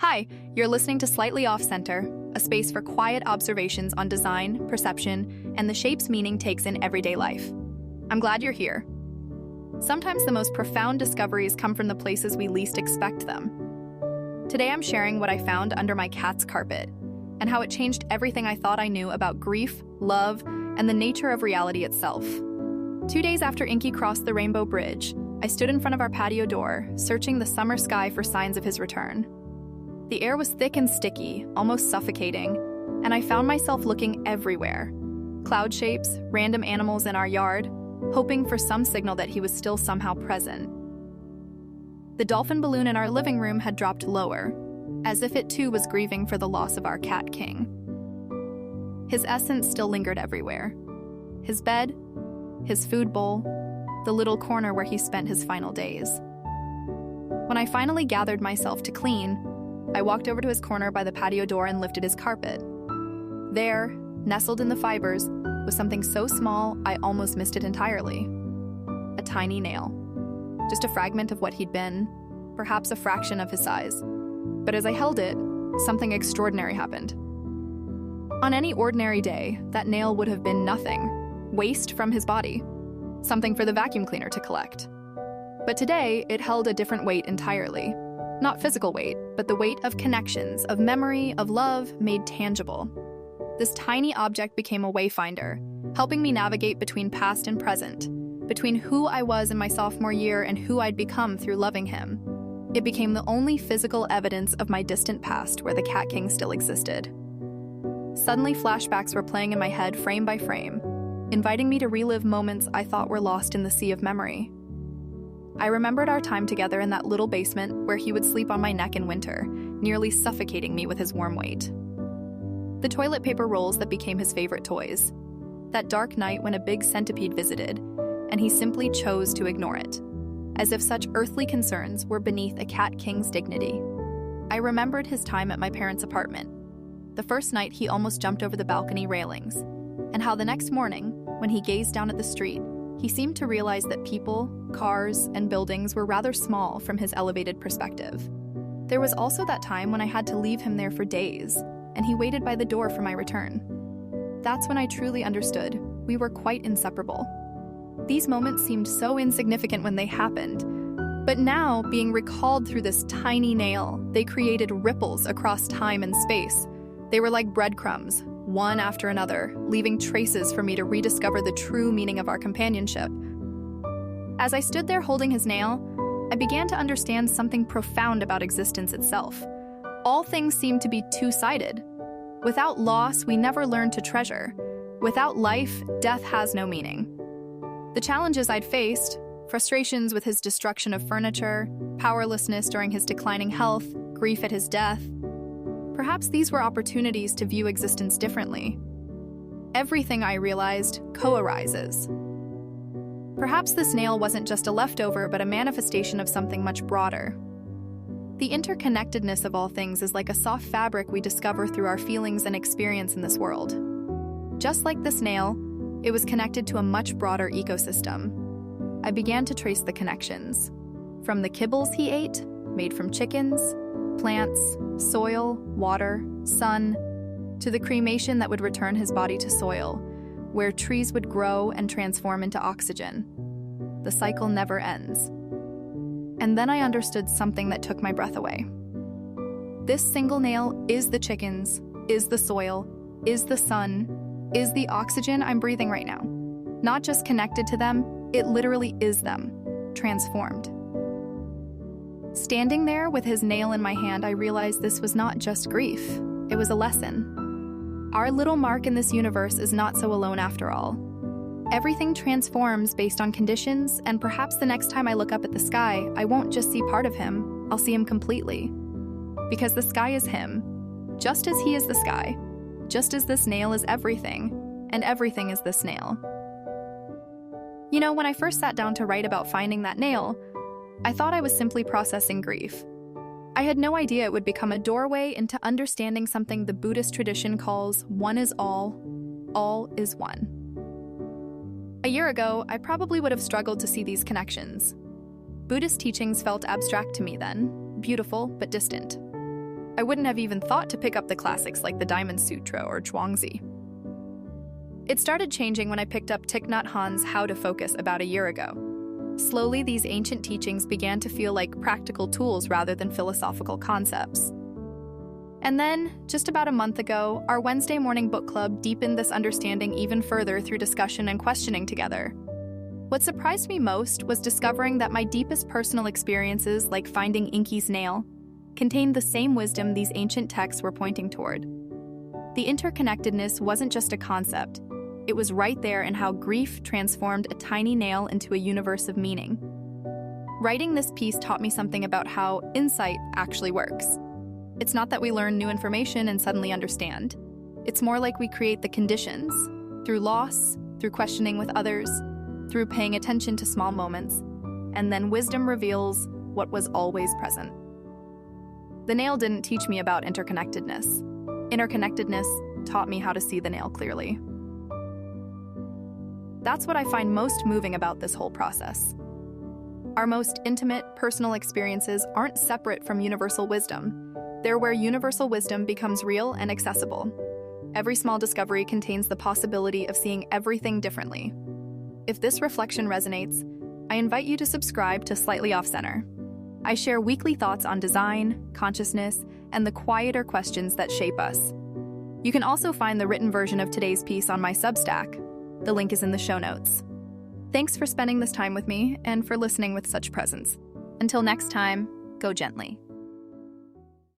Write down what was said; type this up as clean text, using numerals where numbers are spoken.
Hi, you're listening to Slightly Off Center, a space for quiet observations on design, perception, and the shapes meaning takes in everyday life. I'm glad you're here. Sometimes the most profound discoveries come from the places we least expect them. Today I'm sharing what I found under my cat's carpet, and how it changed everything I thought I knew about grief, love, and the nature of reality itself. 2 days after Inky crossed the Rainbow Bridge, I stood in front of our patio door, searching the summer sky for signs of his return. The air was thick and sticky, almost suffocating, and I found myself looking everywhere. Cloud shapes, random animals in our yard, hoping for some signal that he was still somehow present. The dolphin balloon in our living room had dropped lower, as if it too was grieving for the loss of our cat king. His essence still lingered everywhere. His bed, his food bowl, the little corner where he spent his final days. When I finally gathered myself to clean, I walked over to his corner by the patio door and lifted his carpet. There, nestled in the fibers, was something so small I almost missed it entirely. A tiny nail. Just a fragment of what he'd been, perhaps a fraction of his size. But as I held it, something extraordinary happened. On any ordinary day, that nail would have been nothing, waste from his body, something for the vacuum cleaner to collect. But today, it held a different weight entirely. Not physical weight, but the weight of connections, of memory, of love made tangible. This tiny object became a wayfinder, helping me navigate between past and present, between who I was in my sophomore year and who I'd become through loving him. It became the only physical evidence of my distant past where the Cat King still existed. Suddenly, flashbacks were playing in my head frame by frame, inviting me to relive moments I thought were lost in the sea of memory. I remembered our time together in that little basement where he would sleep on my neck in winter, nearly suffocating me with his warm weight. The toilet paper rolls that became his favorite toys. That dark night when a big centipede visited, and he simply chose to ignore it, as if such earthly concerns were beneath a cat king's dignity. I remembered his time at my parents' apartment. The first night he almost jumped over the balcony railings, and how the next morning, when he gazed down at the street, he seemed to realize that people, cars, and buildings were rather small from his elevated perspective. There was also that time when I had to leave him there for days, and he waited by the door for my return. That's when I truly understood we were quite inseparable. These moments seemed so insignificant when they happened, but now, being recalled through this tiny nail, they created ripples across time and space. They were like breadcrumbs, one after another, leaving traces for me to rediscover the true meaning of our companionship. As I stood there holding his nail, I began to understand something profound about existence itself. All things seem to be two-sided. Without loss, we never learn to treasure. Without life, death has no meaning. The challenges I'd faced, frustrations with his destruction of furniture, powerlessness during his declining health, grief at his death, perhaps these were opportunities to view existence differently. Everything, I realized, co-arises. Perhaps this nail wasn't just a leftover, but a manifestation of something much broader. The interconnectedness of all things is like a soft fabric we discover through our feelings and experience in this world. Just like this nail, it was connected to a much broader ecosystem. I began to trace the connections. From the kibbles he ate, made from chickens, plants, soil, water, sun, to the cremation that would return his body to soil, where trees would grow and transform into oxygen. The cycle never ends. And then I understood something that took my breath away. This single nail is the chickens, is the soil, is the sun, is the oxygen I'm breathing right now. Not just connected to them, it literally is them, transformed. Standing there with his nail in my hand, I realized this was not just grief, it was a lesson. Our little mark in this universe is not so alone after all. Everything transforms based on conditions, and perhaps the next time I look up at the sky, I won't just see part of him, I'll see him completely. Because the sky is him, just as he is the sky, just as this nail is everything, and everything is this nail. You know, when I first sat down to write about finding that nail, I thought I was simply processing grief. I had no idea it would become a doorway into understanding something the Buddhist tradition calls one is all is one. A year ago, I probably would have struggled to see these connections. Buddhist teachings felt abstract to me then, beautiful but distant. I wouldn't have even thought to pick up the classics like the Diamond Sutra or Zhuangzi. It started changing when I picked up Thich Nhat Hanh's How to Focus about a year ago. Slowly, these ancient teachings began to feel like practical tools rather than philosophical concepts. And then, just about a month ago, our Wednesday morning book club deepened this understanding even further through discussion and questioning together. What surprised me most was discovering that my deepest personal experiences, like finding Inky's nail, contained the same wisdom these ancient texts were pointing toward. The interconnectedness wasn't just a concept. It was right there in how grief transformed a tiny nail into a universe of meaning. Writing this piece taught me something about how insight actually works. It's not that we learn new information and suddenly understand. It's more like we create the conditions, through loss, through questioning with others, through paying attention to small moments, and then wisdom reveals what was always present. The nail didn't teach me about interconnectedness. Interconnectedness taught me how to see the nail clearly. That's what I find most moving about this whole process. Our most intimate, personal experiences aren't separate from universal wisdom. They're where universal wisdom becomes real and accessible. Every small discovery contains the possibility of seeing everything differently. If this reflection resonates, I invite you to subscribe to Slightly Off Center. I share weekly thoughts on design, consciousness, and the quieter questions that shape us. You can also find the written version of today's piece on my Substack. The link is in the show notes. Thanks for spending this time with me and for listening with such presence. Until next time, go gently.